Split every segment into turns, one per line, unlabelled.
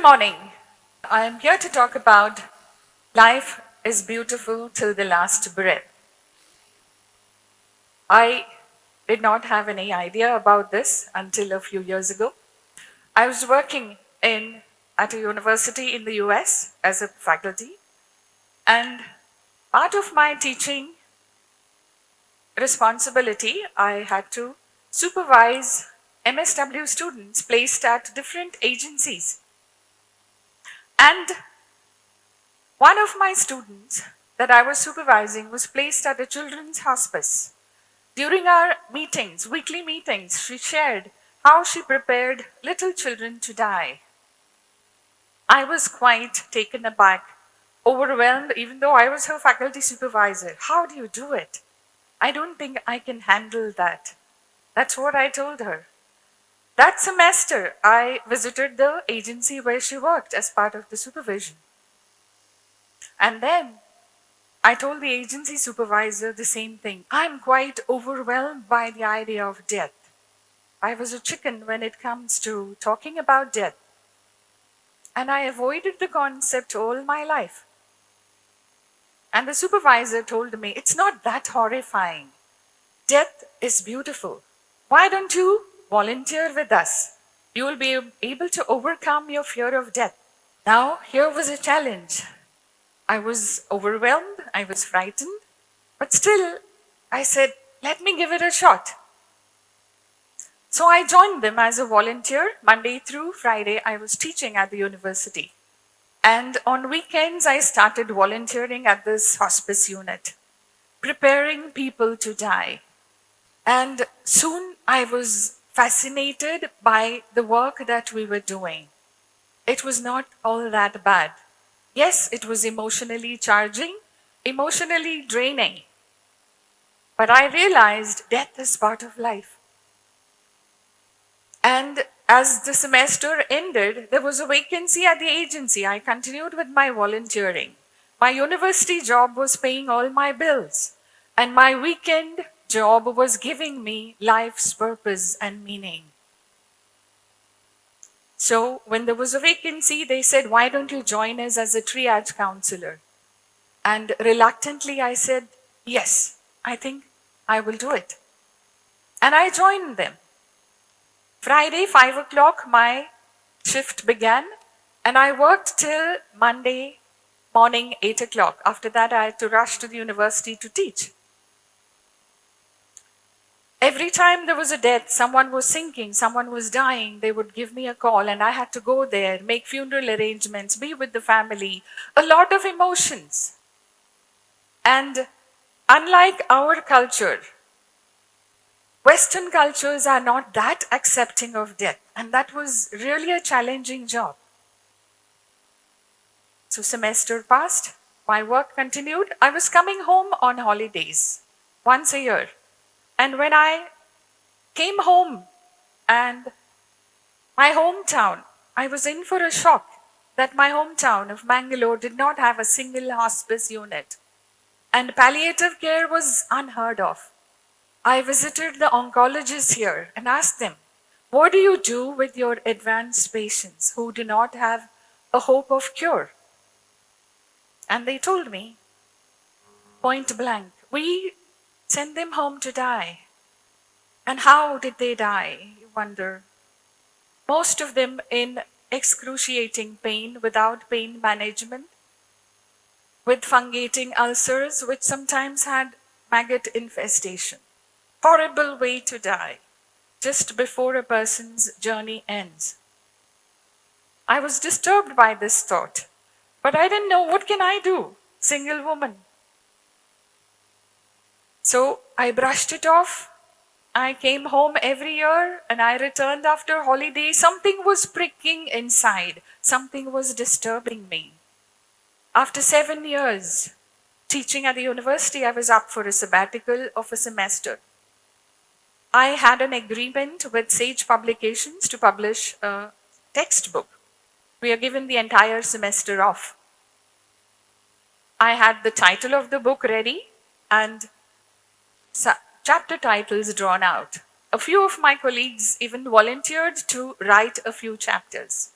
morning. I am here to talk about life is beautiful till the last breath. I did not have any idea about this until a few years ago. I was working at a university in the US as a faculty, and part of my teaching responsibility, I had to supervise MSW students placed at different agencies. And one of my students that I was supervising was placed at a children's hospice. During our meetings, weekly meetings, she shared how she prepared little children to die. I was quite taken aback, overwhelmed, even though I was her faculty supervisor. How do you do it? I don't think I can handle that. That's what I told her. That semester, I visited the agency where she worked as part of the supervision. And then I told the agency supervisor the same thing. I'm quite overwhelmed by the idea of death. I was a chicken when it comes to talking about death. And I avoided the concept all my life. And the supervisor told me, it's not that horrifying. Death is beautiful. Why don't you volunteer with us? You will be able to overcome your fear of death. Now, here was a challenge. I was overwhelmed, I was frightened, but still, I said, let me give it a shot. So I joined them as a volunteer. Monday through Friday, I was teaching at the university. And on weekends, I started volunteering at this hospice unit, preparing people to die. And soon I was fascinated by the work that we were doing. It was not all that bad. Yes, it was emotionally charging, emotionally draining. But I realized death is part of life. And as the semester ended, there was a vacancy at the agency. I continued with my volunteering. My university job was paying all my bills, and my weekend job was giving me life's purpose and meaning. So when there was a vacancy, they said, why don't you join us as a triage counselor? And reluctantly, I said, yes, I think I will do it. And I joined them. Friday, 5 o'clock, my shift began, and I worked till Monday morning, 8 o'clock. After that, I had to rush to the university to teach. Every time there was a death, someone was sinking, someone was dying, they would give me a call, and I had to go there, make funeral arrangements, be with the family. A lot of emotions. And unlike our culture, Western cultures are not that accepting of death, and that was really a challenging job. So semester passed, my work continued. I was coming home on holidays once a year. And when I came home and my hometown, I was in for a shock that my hometown of Mangalore did not have a single hospice unit. And palliative care was unheard of. I visited the oncologists here and asked them, what do you do with your advanced patients who do not have a hope of cure? And they told me, point blank, we send them home to die. And how did they die, you wonder? Most of them in excruciating pain without pain management, with fungating ulcers, which sometimes had maggot infestation. Horrible way to die, just before a person's journey ends. I was disturbed by this thought, but I didn't know what can I do, single woman. So I brushed it off. I came home every year and I returned after holiday. Something was pricking inside. Something was disturbing me. After 7 years teaching at the university, I was up for a sabbatical of a semester. I had an agreement with Sage Publications to publish a textbook. We are given the entire semester off. I had the title of the book ready and chapter titles drawn out. A few of my colleagues even volunteered to write a few chapters.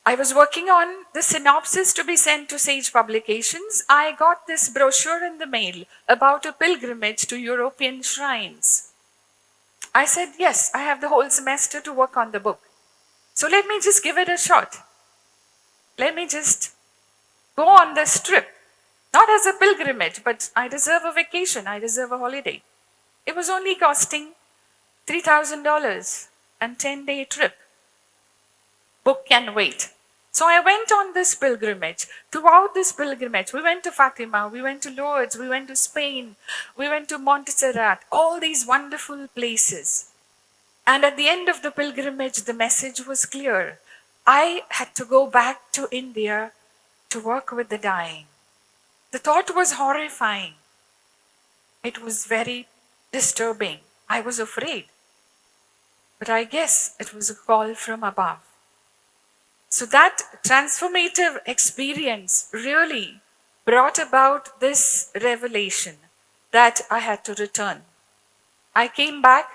I was working on the synopsis to be sent to Sage Publications. I got this brochure in the mail about a pilgrimage to European shrines. I said, yes, I have the whole semester to work on the book. So let me just give it a shot. Let me just go on this trip. Not as a pilgrimage, but I deserve a vacation. I deserve a holiday. It was only costing $3,000 and 10-day trip. Book can wait. So I went on this pilgrimage. Throughout this pilgrimage, we went to Fatima, we went to Lourdes, we went to Spain, we went to Montserrat, all these wonderful places. And at the end of the pilgrimage, the message was clear. I had to go back to India to work with the dying. The thought was horrifying. It was very disturbing. I was afraid. But I guess it was a call from above. So that transformative experience really brought about this revelation that I had to return. I came back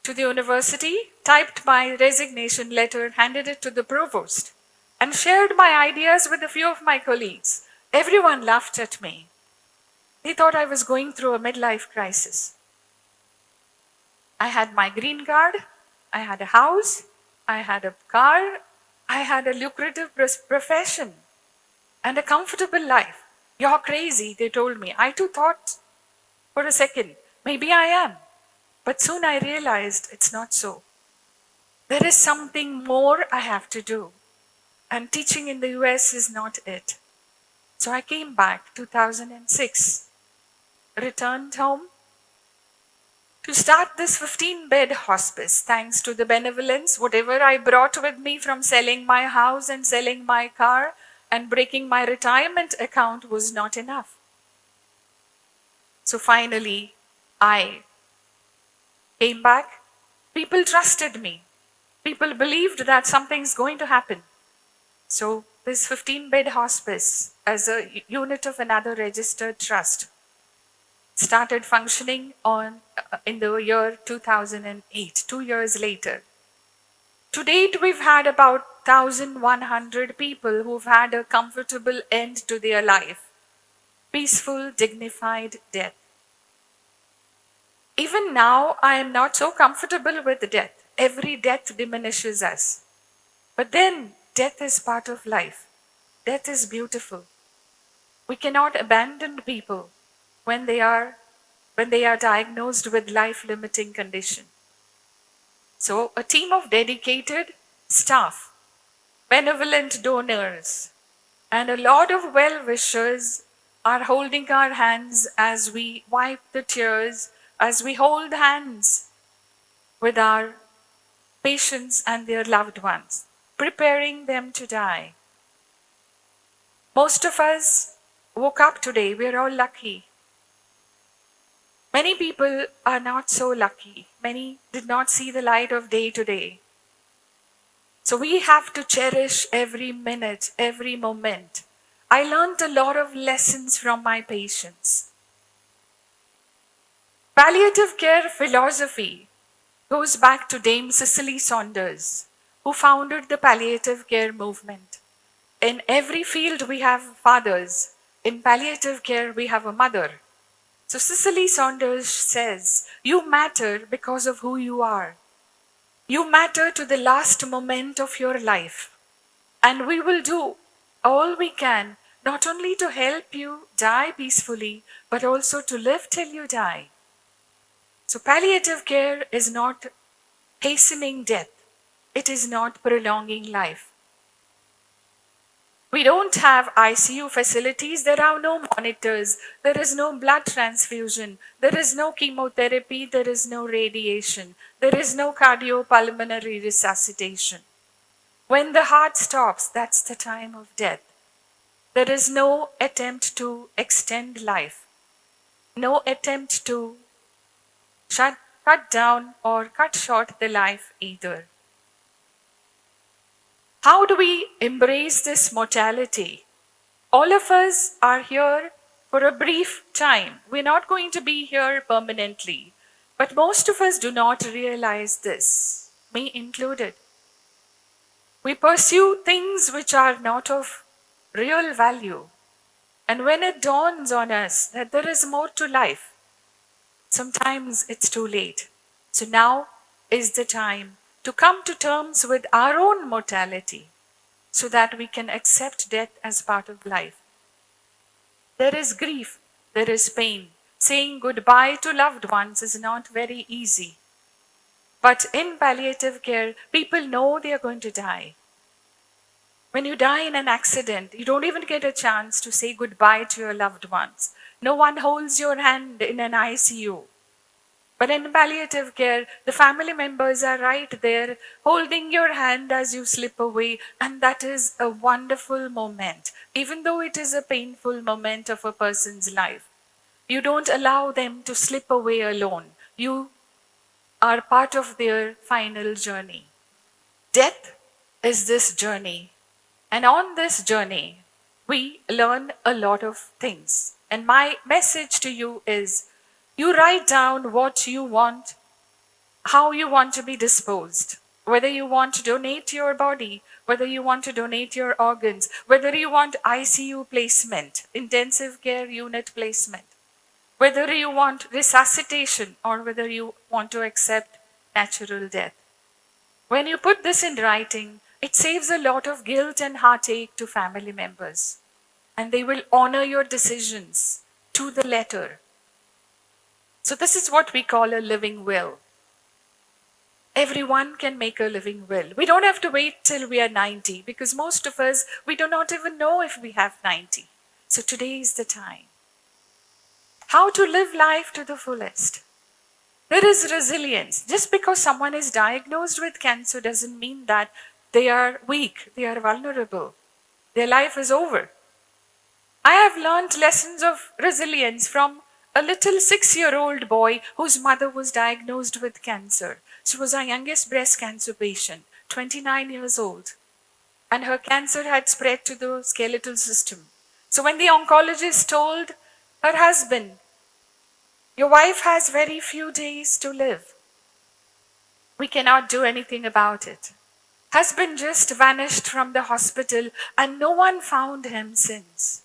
to the university, typed my resignation letter, handed it to the provost, and shared my ideas with a few of my colleagues. Everyone laughed at me. They thought I was going through a midlife crisis. I had my green card, I had a house, I had a car, I had a lucrative profession and a comfortable life. You're crazy, they told me. I too thought for a second, maybe I am. But soon I realized it's not so. There is something more I have to do. And teaching in the US is not it. So I came back 2006, returned home to start this 15-bed hospice, thanks to the benevolence. Whatever I brought with me from selling my house and selling my car and breaking my retirement account was not enough. So finally, I came back. People trusted me. People believed that something's going to happen. So this 15-bed hospice, as a unit of another registered trust, started functioning in the year 2008, 2 years later. To date, we've had about 1,100 people who've had a comfortable end to their life. Peaceful, dignified death. Even now, I am not so comfortable with death. Every death diminishes us. But then, death is part of life. Death is beautiful. We cannot abandon people when they are diagnosed with life-limiting condition. So a team of dedicated staff, benevolent donors, and a lot of well-wishers are holding our hands as we wipe the tears, as we hold hands with our patients and their loved ones, preparing them to die. Most of us woke up today. We're all lucky. Many people are not so lucky. Many did not see the light of day today. So we have to cherish every minute, every moment. I learned a lot of lessons from my patients. Palliative care philosophy goes back to Dame Cicely Saunders, who founded the palliative care movement. In every field we have fathers. In palliative care we have a mother. So Cicely Saunders says, you matter because of who you are. You matter to the last moment of your life. And we will do all we can, not only to help you die peacefully, but also to live till you die. So palliative care is not hastening death. It is not prolonging life. We don't have ICU facilities. There are no monitors. There is no blood transfusion. There is no chemotherapy. There is no radiation. There is no cardiopulmonary resuscitation. When the heart stops, that's the time of death. There is no attempt to extend life. No attempt to cut down or cut short the life either. How do we embrace this mortality? All of us are here for a brief time. We're not going to be here permanently. But most of us do not realize this, me included. We pursue things which are not of real value. And when it dawns on us that there is more to life, sometimes it's too late. So now is the time to come to terms with our own mortality so that we can accept death as part of life. There is grief, there is pain. Saying goodbye to loved ones is not very easy. But in palliative care, people know they are going to die. When you die in an accident, you don't even get a chance to say goodbye to your loved ones. No one holds your hand in an ICU. But in palliative care, the family members are right there holding your hand as you slip away, and that is a wonderful moment. Even though it is a painful moment of a person's life, you don't allow them to slip away alone. You are part of their final journey. Death is this journey, and on this journey, we learn a lot of things. And my message to you is you write down what you want, how you want to be disposed, whether you want to donate your body, whether you want to donate your organs, whether you want ICU placement, intensive care unit placement, whether you want resuscitation, or whether you want to accept natural death. When you put this in writing, it saves a lot of guilt and heartache to family members, and they will honor your decisions to the letter. So this is what we call a living will. Everyone can make a living will. We don't have to wait till we are 90, because most of us, we do not even know if we have 90. So today is the time. How to live life to the fullest. There is resilience. Just because someone is diagnosed with cancer doesn't mean that they are weak, they are vulnerable. Their life is over. I have learned lessons of resilience from a little 6-year-old boy whose mother was diagnosed with cancer. She was our youngest breast cancer patient, 29 years old. And her cancer had spread to the skeletal system. So when the oncologist told her husband, "Your wife has very few days to live. We cannot do anything about it." Husband just vanished from the hospital and no one found him since.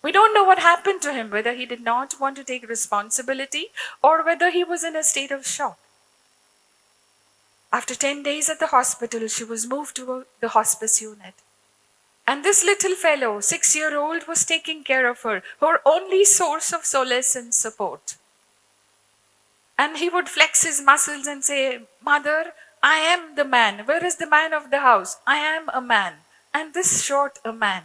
We don't know what happened to him, whether he did not want to take responsibility or whether he was in a state of shock. After 10 days at the hospital, she was moved to the hospice unit. And this little fellow, 6-year-old, was taking care of her, her only source of solace and support. And he would flex his muscles and say, "Mother, I am the man. Where is the man of the house? I am a man." And this short a man.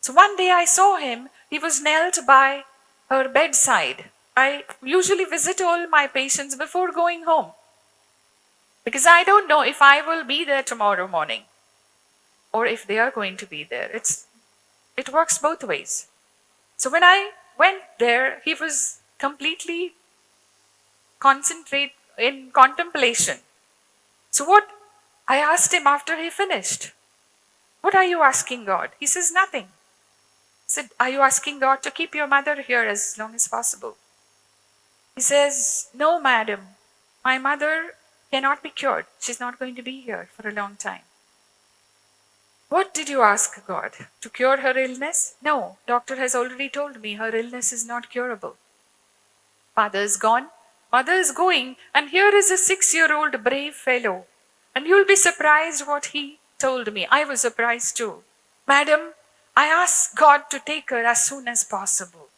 So one day I saw him. He was knelt by her bedside. I usually visit all my patients before going home, because I don't know if I will be there tomorrow morning or if they are going to be there. It works both ways. So when I went there, he was completely in contemplation. So what I asked him after he finished, "What are you asking God?" He says, "Nothing." I said, "Are you asking God to keep your mother here as long as possible?" He says, "No, madam. My mother cannot be cured. She's not going to be here for a long time." "What did you ask God? To cure her illness?" "No, doctor has already told me her illness is not curable. Father is gone, mother is going, and here is a 6-year-old brave fellow. And you'll be surprised what he told me." I was surprised too. "Madam, I asked God to take her as soon as possible,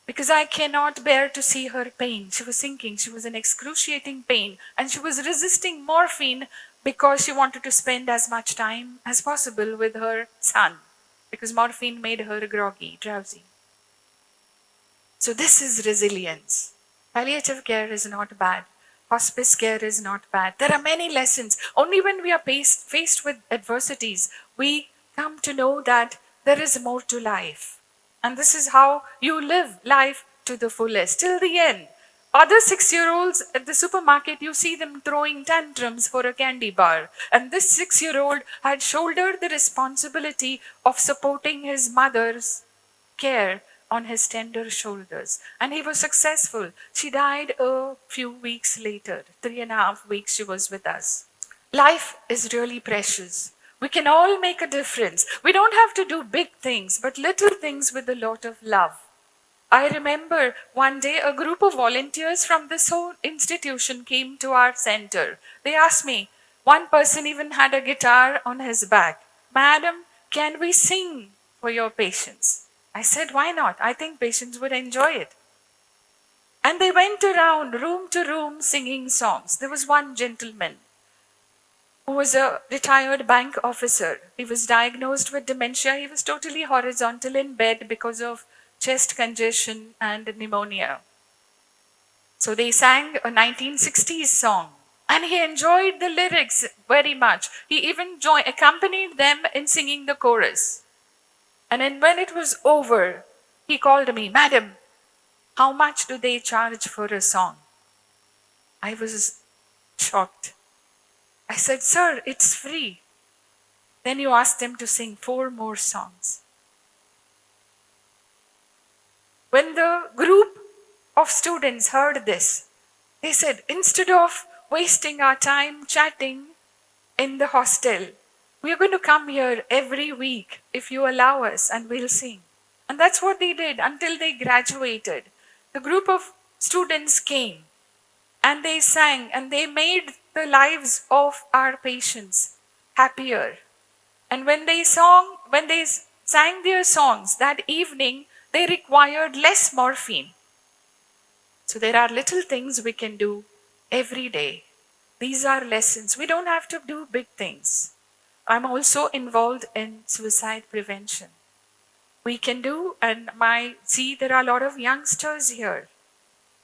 because I cannot bear to see her pain." She was sinking. She was in excruciating pain, and she was resisting morphine because she wanted to spend as much time as possible with her son, because morphine made her groggy, drowsy. So this is resilience. Palliative care is not bad. Hospice care is not bad. There are many lessons. Only when we are faced with adversities, we come to know that there is more to life. And this is how you live life to the fullest, till the end. Other 6-year-olds at the supermarket, you see them throwing tantrums for a candy bar. And this 6-year-old had shouldered the responsibility of supporting his mother's care on his tender shoulders. And he was successful. She died a few weeks later. 3.5 weeks she was with us. Life is really precious. We can all make a difference. We don't have to do big things, but little things with a lot of love. I remember one day a group of volunteers from this whole institution came to our center. They asked me, one person even had a guitar on his back. Madam, can we sing for your patients? I said, why not? I think patients would enjoy it. And they went around room to room singing songs. There was one gentleman who was a retired bank officer. He was diagnosed with dementia. He was totally horizontal in bed because of chest congestion and pneumonia. So they sang a 1960s song and he enjoyed the lyrics very much. He even accompanied them in singing the chorus. And then when it was over, he called me, Madam, how much do they charge for a song? I was shocked. I said, sir, it's free. Then you asked them to sing 4 more songs. When the group of students heard this, they said, instead of wasting our time chatting in the hostel, we are going to come here every week if you allow us and we'll sing. And that's what they did until they graduated. The group of students came and they sang and they made the lives of our patients happier. And when they sang their songs that evening, they required less morphine. So there are little things we can do every day. These are lessons. We don't have to do big things. I'm also involved in suicide prevention. We can do, and see there are a lot of youngsters here.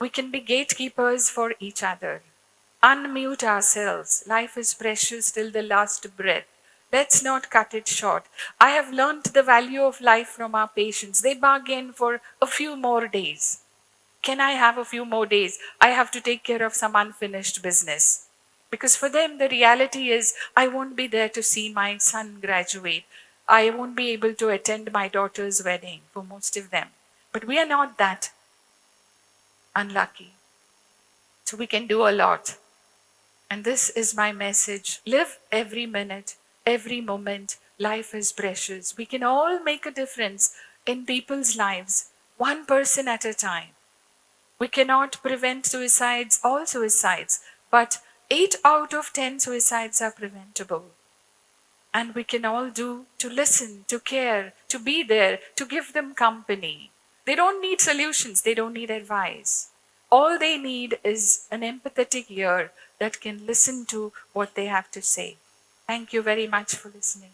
We can be gatekeepers for each other. Unmute ourselves. Life is precious till the last breath. Let's not cut it short. I have learned the value of life from our patients. They bargain for a few more days. Can I have a few more days? I have to take care of some unfinished business. Because for them, the reality is, I won't be there to see my son graduate. I won't be able to attend my daughter's wedding for most of them. But we are not that unlucky. So we can do a lot. And this is my message. Live every minute, every moment. Life is precious. We can all make a difference in people's lives, one person at a time. We cannot prevent suicides, all suicides, but 8 out of 10 suicides are preventable. And we can all do to listen, to care, to be there, to give them company. They don't need solutions, they don't need advice. All they need is an empathetic ear that can listen to what they have to say. Thank you very much for listening.